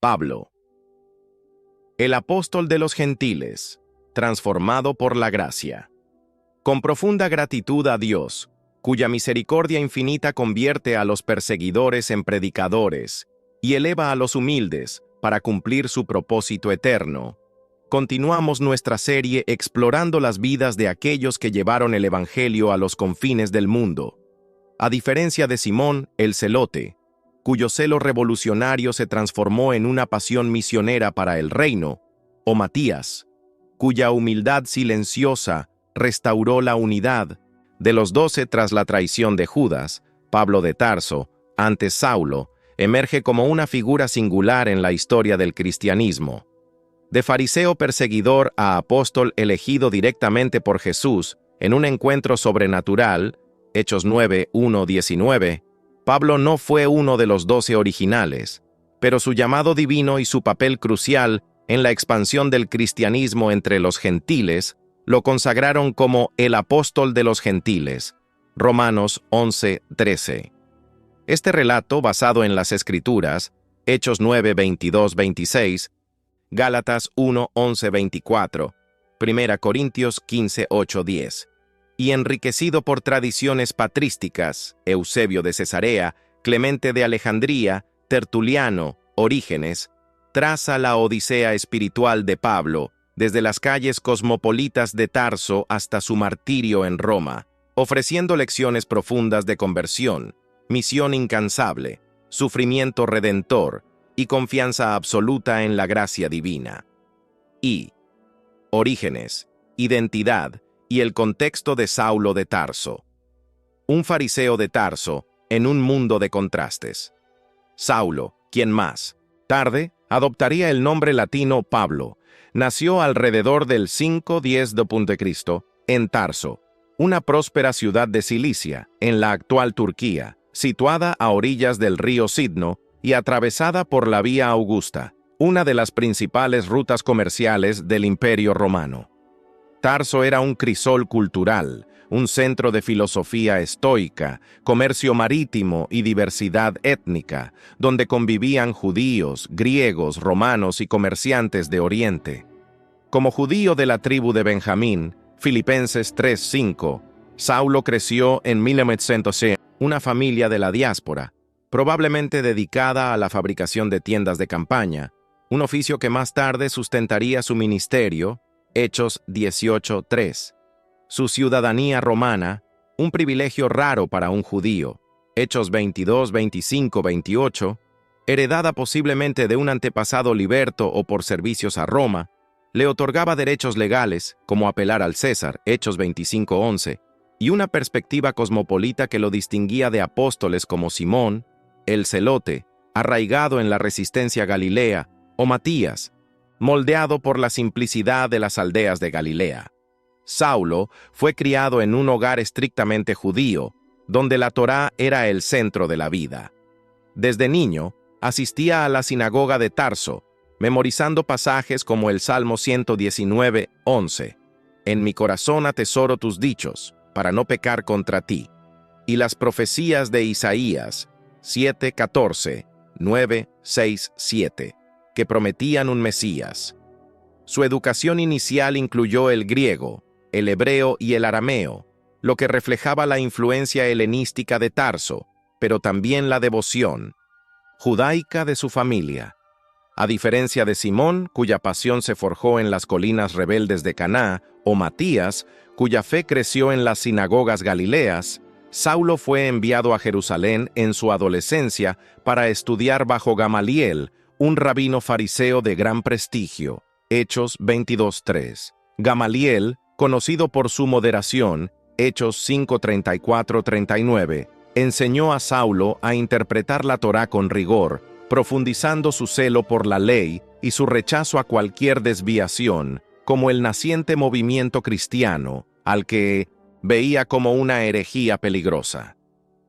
Pablo, el apóstol de los gentiles, transformado por la gracia. Con profunda gratitud a Dios, cuya misericordia infinita convierte a los perseguidores en predicadores y eleva a los humildes para cumplir su propósito eterno, continuamos nuestra serie explorando las vidas de aquellos que llevaron el Evangelio a los confines del mundo. A diferencia de Simón, el celote, cuyo celo revolucionario se transformó en una pasión misionera para el reino, o Matías, cuya humildad silenciosa restauró la unidad de los 12 tras la traición de Judas, Pablo de Tarso, antes Saulo, emerge como una figura singular en la historia del cristianismo. De fariseo perseguidor a apóstol elegido directamente por Jesús en un encuentro sobrenatural, Hechos 9, 1, 19, Pablo no fue uno de los 12 originales, pero su llamado divino y su papel crucial en la expansión del cristianismo entre los gentiles lo consagraron como el apóstol de los gentiles, Romanos 11, 13. Este relato, basado en las Escrituras, Hechos 9, 22, 26, Gálatas 1, 11, 24, 1 Corintios 15, 8, 10, y enriquecido por tradiciones patrísticas, Eusebio de Cesarea, Clemente de Alejandría, Tertuliano, Orígenes, traza la odisea espiritual de Pablo, desde las calles cosmopolitas de Tarso hasta su martirio en Roma, ofreciendo lecciones profundas de conversión, misión incansable, sufrimiento redentor y confianza absoluta en la gracia divina. Y Orígenes, identidad y el contexto de Saulo de Tarso. Un fariseo de Tarso en un mundo de contrastes. Saulo, quien más tarde adoptaría el nombre latino Pablo, nació alrededor del 510 d.C. en Tarso, una próspera ciudad de Cilicia, en la actual Turquía, situada a orillas del río Sidno y atravesada por la Vía Augusta, una de las principales rutas comerciales del Imperio Romano. Tarso era un crisol cultural, un centro de filosofía estoica, comercio marítimo y diversidad étnica, donde convivían judíos, griegos, romanos y comerciantes de Oriente. Como judío de la tribu de Benjamín, Filipenses 3:5, Saulo creció en 1900, una familia de la diáspora, probablemente dedicada a la fabricación de tiendas de campaña, un oficio que más tarde sustentaría su ministerio, Hechos 18:3. Su ciudadanía romana, un privilegio raro para un judío, Hechos 22, 25, 28, heredada posiblemente de un antepasado liberto o por servicios a Roma, le otorgaba derechos legales, como apelar al César, Hechos 25:11, y una perspectiva cosmopolita que lo distinguía de apóstoles como Simón, el celote, arraigado en la resistencia galilea, o Matías, moldeado por la simplicidad de las aldeas de Galilea. Saulo fue criado en un hogar estrictamente judío, donde la Torá era el centro de la vida. Desde niño, asistía a la sinagoga de Tarso, memorizando pasajes como el Salmo 119, 11, «En mi corazón atesoro tus dichos, para no pecar contra ti», y las profecías de Isaías 7, 14, 9, 6, 7, que prometían un Mesías. Su educación inicial incluyó el griego, el hebreo y el arameo, lo que reflejaba la influencia helenística de Tarso, pero también la devoción judaica de su familia. A diferencia de Simón, cuya pasión se forjó en las colinas rebeldes de Caná, o Matías, cuya fe creció en las sinagogas galileas, Saulo fue enviado a Jerusalén en su adolescencia para estudiar bajo Gamaliel, un rabino fariseo de gran prestigio, Hechos 22:3. Gamaliel, conocido por su moderación, Hechos 5:34-39, enseñó a Saulo a interpretar la Torá con rigor, profundizando su celo por la ley y su rechazo a cualquier desviación, como el naciente movimiento cristiano, al que veía como una herejía peligrosa.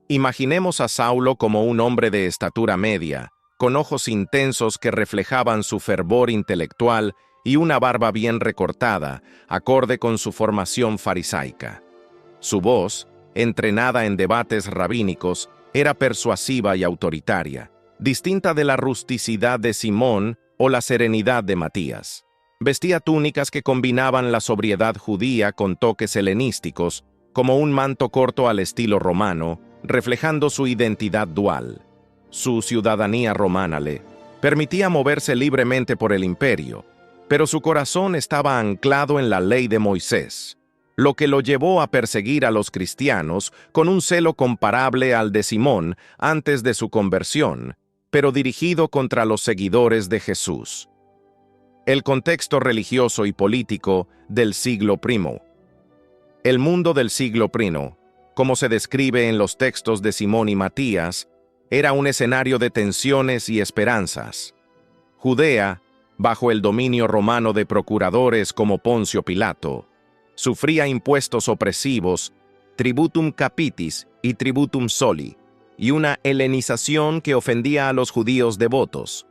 Imaginemos a Saulo como un hombre de estatura media, con ojos intensos que reflejaban su fervor intelectual y una barba bien recortada, acorde con su formación farisaica. Su voz, entrenada en debates rabínicos, era persuasiva y autoritaria, distinta de la rusticidad de Simón o la serenidad de Matías. Vestía túnicas que combinaban la sobriedad judía con toques helenísticos, como un manto corto al estilo romano, reflejando su identidad dual. Su ciudadanía romana le permitía moverse libremente por el imperio, pero su corazón estaba anclado en la ley de Moisés, lo que lo llevó a perseguir a los cristianos con un celo comparable al de Simón antes de su conversión, pero dirigido contra los seguidores de Jesús. El contexto religioso y político del siglo I. El mundo del siglo I, como se describe en los textos de Simón y Matías, era un escenario de tensiones y esperanzas. Judea, bajo el dominio romano de procuradores como Poncio Pilato, sufría impuestos opresivos, tributum capitis y tributum soli, y una helenización que ofendía a los judíos devotos.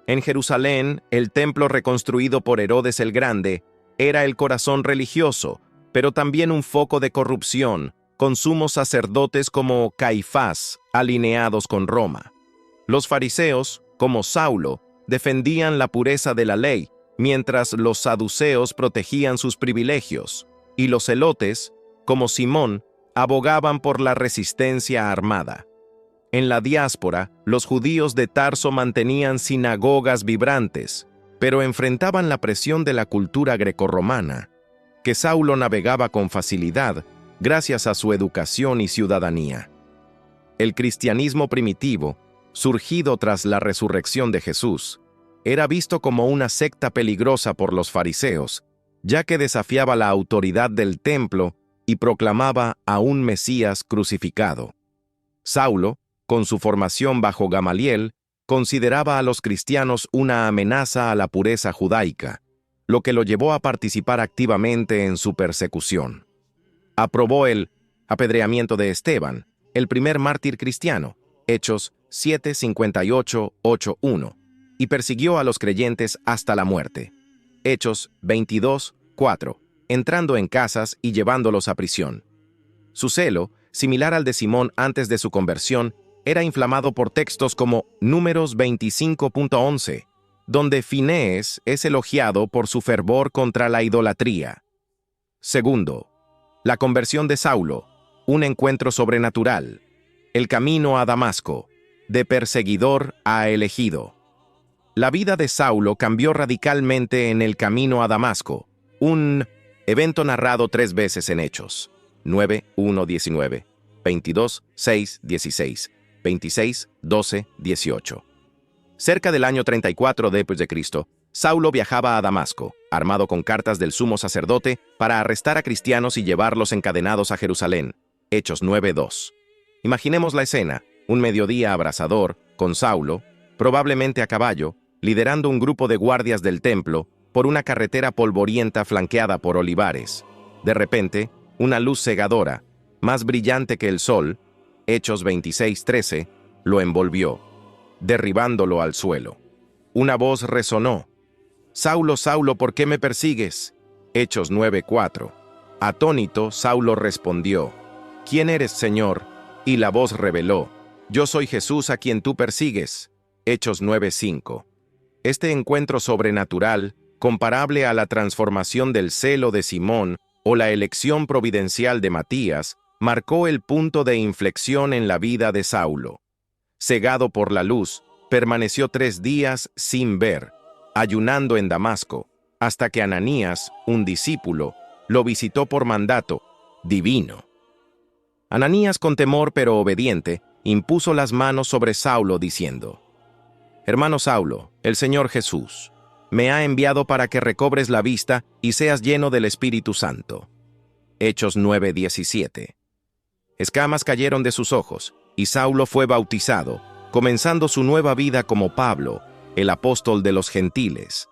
En Jerusalén, el templo reconstruido por Herodes el Grande era el corazón religioso, pero también un foco de corrupción, con sumos sacerdotes como Caifás, alineados con Roma. Los fariseos, como Saulo, defendían la pureza de la ley, mientras los saduceos protegían sus privilegios, y los celotes, como Simón, abogaban por la resistencia armada. En la diáspora, los judíos de Tarso mantenían sinagogas vibrantes, pero enfrentaban la presión de la cultura grecorromana, que Saulo navegaba con facilidad gracias a su educación y ciudadanía. El cristianismo primitivo, surgido tras la resurrección de Jesús, era visto como una secta peligrosa por los fariseos, ya que desafiaba la autoridad del templo y proclamaba a un Mesías crucificado. Saulo, con su formación bajo Gamaliel, consideraba a los cristianos una amenaza a la pureza judaica, lo que lo llevó a participar activamente en su persecución. Aprobó el apedreamiento de Esteban, el primer mártir cristiano, Hechos 7:58-8:1, y persiguió a los creyentes hasta la muerte, Hechos 22:4, entrando en casas y llevándolos a prisión. Su celo, similar al de Simón antes de su conversión, era inflamado por textos como Números 25:11, donde Finés es elogiado por su fervor contra la idolatría. Segundo, la conversión de Saulo, un encuentro sobrenatural. El camino a Damasco, de perseguidor a elegido. La vida de Saulo cambió radicalmente en el camino a Damasco, un evento narrado 3 veces en Hechos: 9:1-19, 22:6-16, 26:12-18. Cerca del año 34 d.C., Saulo viajaba a Damasco, armado con cartas del sumo sacerdote para arrestar a cristianos y llevarlos encadenados a Jerusalén. Hechos 9:2. Imaginemos la escena: un mediodía abrasador, con Saulo, probablemente a caballo, liderando un grupo de guardias del templo por una carretera polvorienta flanqueada por olivares. De repente, una luz cegadora, más brillante que el sol, Hechos 26:13, lo envolvió, derribándolo al suelo. Una voz resonó: «Saulo, Saulo, ¿por qué me persigues?». Hechos 9:4. Atónito, Saulo respondió: «¿Quién eres, Señor?». Y la voz reveló: «Yo soy Jesús a quien tú persigues». Hechos 9:5. Este encuentro sobrenatural, comparable a la transformación del celo de Simón o la elección providencial de Matías, marcó el punto de inflexión en la vida de Saulo. Cegado por la luz, permaneció 3 días sin ver, ayunando en Damasco, hasta que Ananías, un discípulo, lo visitó por mandato divino. Ananías, con temor pero obediente, impuso las manos sobre Saulo diciendo: «Hermano Saulo, el Señor Jesús me ha enviado para que recobres la vista y seas lleno del Espíritu Santo». Hechos 9:17. Escamas cayeron de sus ojos, y Saulo fue bautizado, comenzando su nueva vida como Pablo, el apóstol de los gentiles.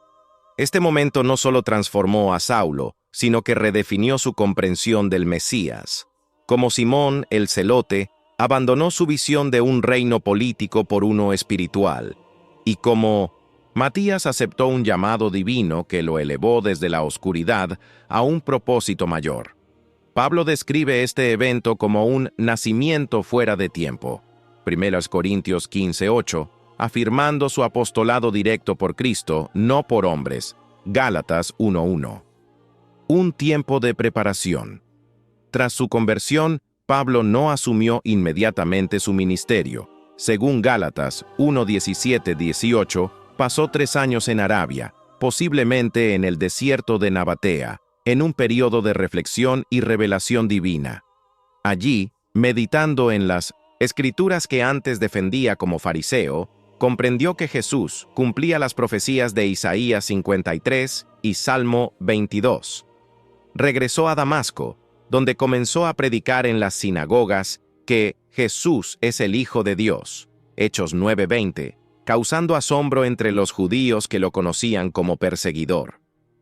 Este momento no solo transformó a Saulo, sino que redefinió su comprensión del Mesías. Como Simón, el celote, abandonó su visión de un reino político por uno espiritual, y como Matías aceptó un llamado divino que lo elevó desde la oscuridad a un propósito mayor. Pablo describe este evento como un nacimiento fuera de tiempo. 1 Corintios 15:8, afirmando su apostolado directo por Cristo, no por hombres. Gálatas 1:1. Un tiempo de preparación. Tras su conversión, Pablo no asumió inmediatamente su ministerio. Según Gálatas 1:17-18, pasó 3 años en Arabia, posiblemente en el desierto de Nabatea, en un periodo de reflexión y revelación divina. Allí, meditando en las escrituras que antes defendía como fariseo, comprendió que Jesús cumplía las profecías de Isaías 53 y Salmo 22. Regresó a Damasco, donde comenzó a predicar en las sinagogas que Jesús es el Hijo de Dios, Hechos 9:20, causando asombro entre los judíos que lo conocían como perseguidor.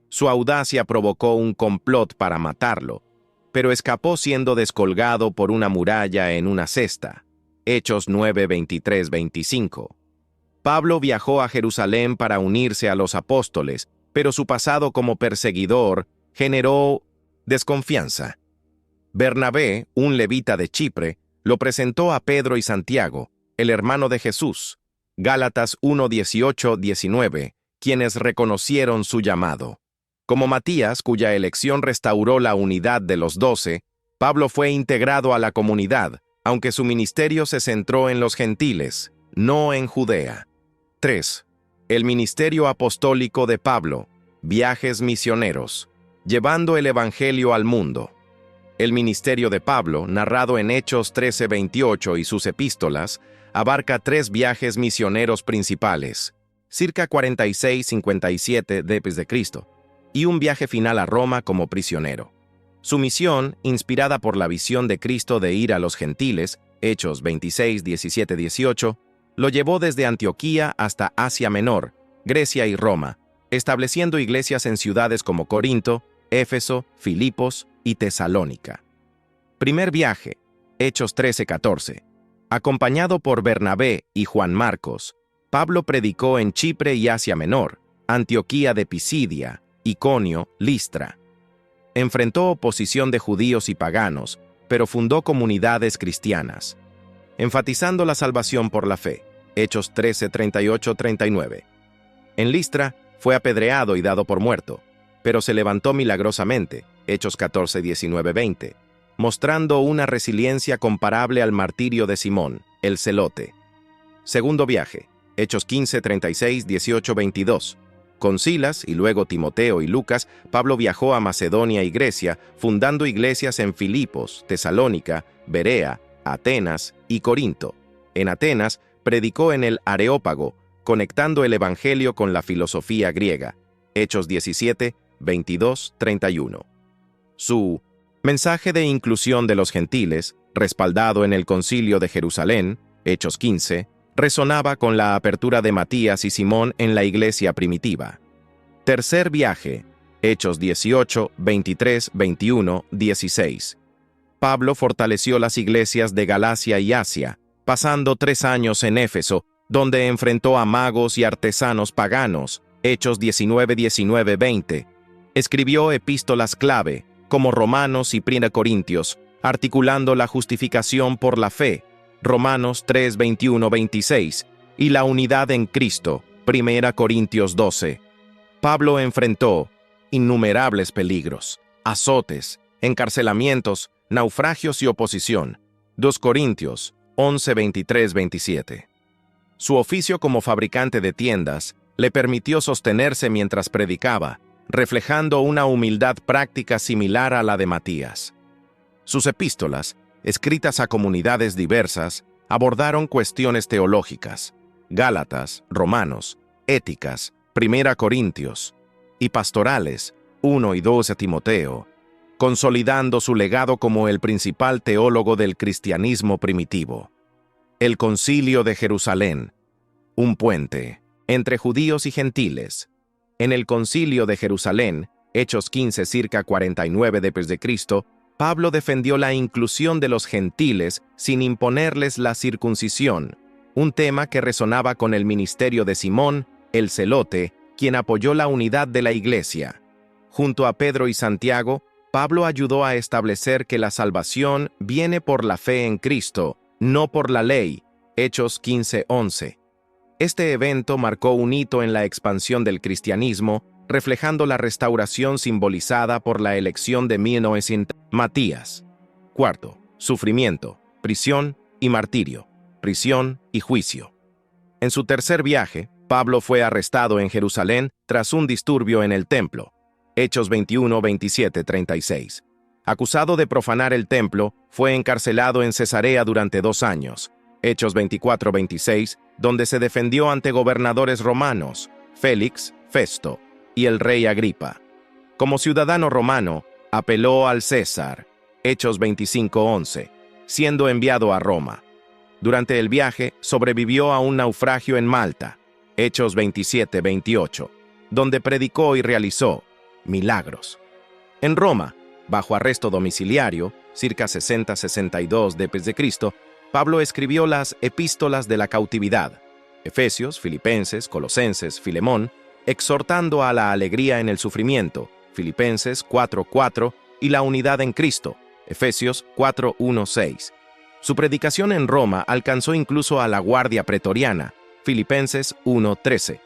Su audacia provocó un complot para matarlo, pero escapó siendo descolgado por una muralla en una cesta, Hechos 9:23-25. Pablo viajó a Jerusalén para unirse a los apóstoles, pero su pasado como perseguidor generó desconfianza. Bernabé, un levita de Chipre, lo presentó a Pedro y Santiago, el hermano de Jesús, Gálatas 1:18-19, quienes reconocieron su llamado. Como Matías, cuya elección restauró la unidad de los 12, Pablo fue integrado a la comunidad, aunque su ministerio se centró en los gentiles, no en Judea. 3. El ministerio apostólico de Pablo, viajes misioneros, llevando el evangelio al mundo. El ministerio de Pablo, narrado en Hechos 13:28 y sus epístolas, abarca 3 viajes misioneros principales, circa 46-57 d.C., y un viaje final a Roma como prisionero. Su misión, inspirada por la visión de Cristo de ir a los gentiles, Hechos 26-17-18, lo llevó desde Antioquía hasta Asia Menor, Grecia y Roma, estableciendo iglesias en ciudades como Corinto, Éfeso, Filipos y Tesalónica. Primer viaje, Hechos 13:14. Acompañado por Bernabé y Juan Marcos, Pablo predicó en Chipre y Asia Menor, Antioquía de Pisidia, Iconio, Listra. Enfrentó oposición de judíos y paganos, pero fundó comunidades cristianas, enfatizando la salvación por la fe, Hechos 13:38-39. En Listra fue apedreado y dado por muerto, pero se levantó milagrosamente, Hechos 14:19-20, mostrando una resiliencia comparable al martirio de Simón, el celote. Segundo viaje, Hechos 15:36-18-22. Con Silas y luego Timoteo y Lucas, Pablo viajó a Macedonia y Grecia, fundando iglesias en Filipos, Tesalónica, Berea, Atenas y Corinto. En Atenas, predicó en el Areópago, conectando el evangelio con la filosofía griega. Hechos 17:22-31. Su mensaje de inclusión de los gentiles, respaldado en el Concilio de Jerusalén, Hechos 15, resonaba con la apertura de Matías y Simón en la iglesia primitiva. Tercer viaje, Hechos 18:23-21-16. Pablo fortaleció las iglesias de Galacia y Asia, pasando 3 años en Éfeso, donde enfrentó a magos y artesanos paganos, Hechos 19:19-20. Escribió epístolas clave, como Romanos y 1 Corintios, articulando la justificación por la fe, Romanos 3:21-26, y la unidad en Cristo, 1 Corintios 12. Pablo enfrentó innumerables peligros, azotes, encarcelamientos, naufragios y oposición. 2 Corintios 11:23-27. Su oficio como fabricante de tiendas le permitió sostenerse mientras predicaba, reflejando una humildad práctica similar a la de Matías. Sus epístolas, escritas a comunidades diversas, abordaron cuestiones teológicas, Gálatas, Romanos, éticas, 1 Corintios, y pastorales, 1 y 2 de Timoteo, consolidando su legado como el principal teólogo del cristianismo primitivo. El Concilio de Jerusalén, un puente entre judíos y gentiles. En el Concilio de Jerusalén, Hechos 15 circa 49 d.C., Pablo defendió la inclusión de los gentiles sin imponerles la circuncisión, un tema que resonaba con el ministerio de Simón, el celote, quien apoyó la unidad de la iglesia. Junto a Pedro y Santiago, Pablo ayudó a establecer que la salvación viene por la fe en Cristo, no por la ley, Hechos 15:11. Este evento marcó un hito en la expansión del cristianismo, reflejando la restauración simbolizada por la elección de 1900. Matías. Cuarto, sufrimiento, prisión y martirio, prisión y juicio. En su tercer viaje, Pablo fue arrestado en Jerusalén tras un disturbio en el templo. Hechos 21, 27, 36. Acusado de profanar el templo, fue encarcelado en Cesarea durante 2 años. Hechos 24, 26, donde se defendió ante gobernadores romanos, Félix, Festo y el rey Agripa. Como ciudadano romano, apeló al César. Hechos 25, 11, siendo enviado a Roma. Durante el viaje, sobrevivió a un naufragio en Malta. Hechos 27, 28, donde predicó y realizó milagros. En Roma, bajo arresto domiciliario, circa 60-62 d.C., Pablo escribió las epístolas de la cautividad, Efesios, Filipenses, Colosenses, Filemón, exhortando a la alegría en el sufrimiento, Filipenses 4:4, y la unidad en Cristo, Efesios 4:1-6. Su predicación en Roma alcanzó incluso a la guardia pretoriana, Filipenses 1:13.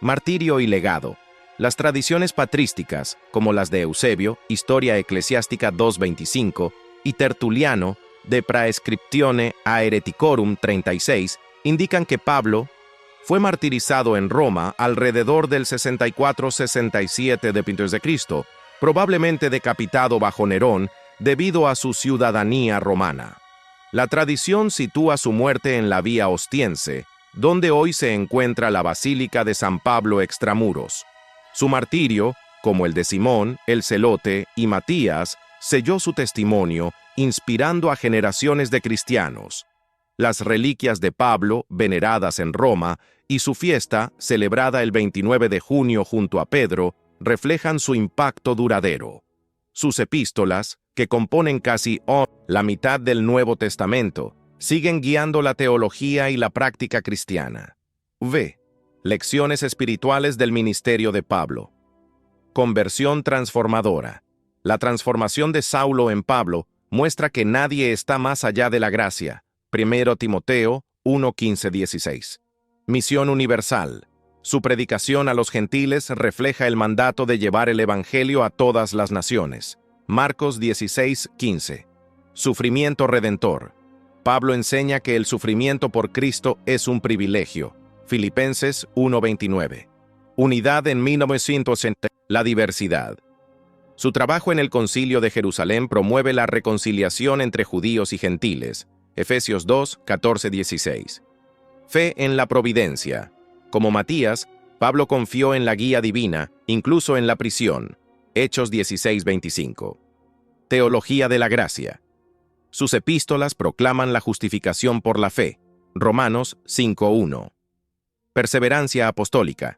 Martirio y legado. Las tradiciones patrísticas, como las de Eusebio, Historia Eclesiástica 2:25, y Tertuliano, de Praescriptione a Hereticorum 36, indican que Pablo fue martirizado en Roma alrededor del 64-67 d.C., probablemente decapitado bajo Nerón debido a su ciudadanía romana. La tradición sitúa su muerte en la Vía Ostiense, donde hoy se encuentra la Basílica de San Pablo extramuros. Su martirio, como el de Simón, el Celote y Matías, selló su testimonio, inspirando a generaciones de cristianos. Las reliquias de Pablo, veneradas en Roma, y su fiesta, celebrada el 29 de junio junto a Pedro, reflejan su impacto duradero. Sus epístolas, que componen casi la mitad del Nuevo Testamento, siguen guiando la teología y la práctica cristiana. V. Lecciones espirituales del ministerio de Pablo. Conversión transformadora. La transformación de Saulo en Pablo muestra que nadie está más allá de la gracia. 1 Timoteo 1:15-16. Misión universal. Su predicación a los gentiles refleja el mandato de llevar el evangelio a todas las naciones. Marcos 16:15. Sufrimiento redentor. Pablo enseña que el sufrimiento por Cristo es un privilegio. Filipenses 1:29. Unidad en 1960. La diversidad. Su trabajo en el Concilio de Jerusalén promueve la reconciliación entre judíos y gentiles. Efesios 2:14-16. Fe en la providencia. Como Matías, Pablo confió en la guía divina, incluso en la prisión. Hechos 16:25. Teología de la gracia. Sus epístolas proclaman la justificación por la fe. Romanos 5:1. Perseverancia apostólica.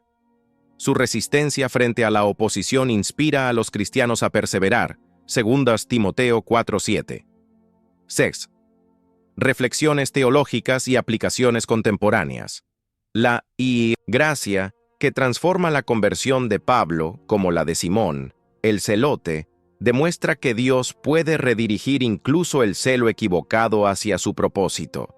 Su resistencia frente a la oposición inspira a los cristianos a perseverar. 2 Timoteo 4:7. 6. Reflexiones teológicas y aplicaciones contemporáneas. La gracia, que transforma la conversión de Pablo, como la de Simón, el celote, demuestra que Dios puede redirigir incluso el celo equivocado hacia su propósito.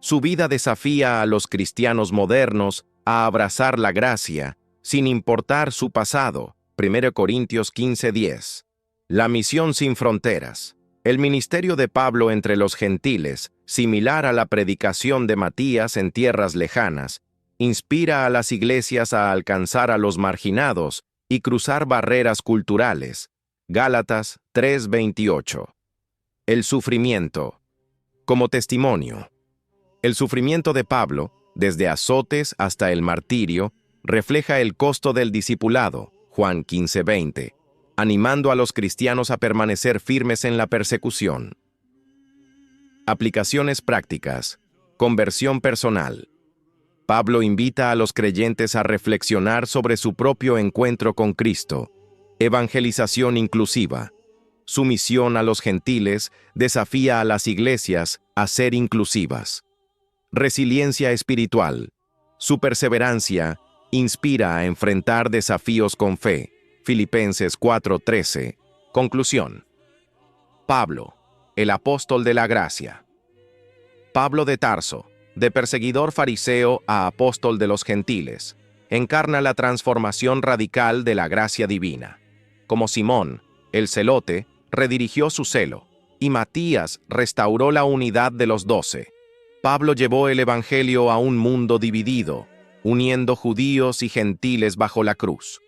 Su vida desafía a los cristianos modernos a abrazar la gracia, sin importar su pasado. 1 Corintios 15:10. La misión sin fronteras. El ministerio de Pablo entre los gentiles, similar a la predicación de Matías en tierras lejanas, inspira a las iglesias a alcanzar a los marginados y cruzar barreras culturales. Gálatas 3:28. El sufrimiento. Como testimonio. El sufrimiento de Pablo, desde azotes hasta el martirio, refleja el costo del discipulado, Juan 15:20, animando a los cristianos a permanecer firmes en la persecución. Aplicaciones prácticas. Conversión personal. Pablo invita a los creyentes a reflexionar sobre su propio encuentro con Cristo. Evangelización inclusiva. Su misión a los gentiles desafía a las iglesias a ser inclusivas. Resiliencia espiritual. Su perseverancia inspira a enfrentar desafíos con fe. Filipenses 4:13. Conclusión. Pablo, el apóstol de la gracia. Pablo de Tarso, de perseguidor fariseo a apóstol de los gentiles, encarna la transformación radical de la gracia divina. Como Simón, el celote, redirigió su celo, y Matías restauró la unidad de los 12. Pablo llevó el evangelio a un mundo dividido, uniendo judíos y gentiles bajo la cruz.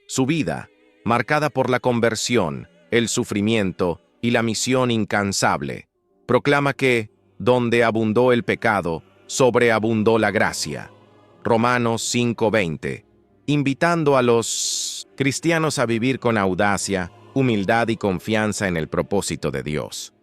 Su vida, marcada por la conversión, el sufrimiento y la misión incansable, proclama que, donde abundó el pecado, sobreabundó la gracia. Romanos 5:20, invitando a los cristianos a vivir con audacia, humildad y confianza en el propósito de Dios.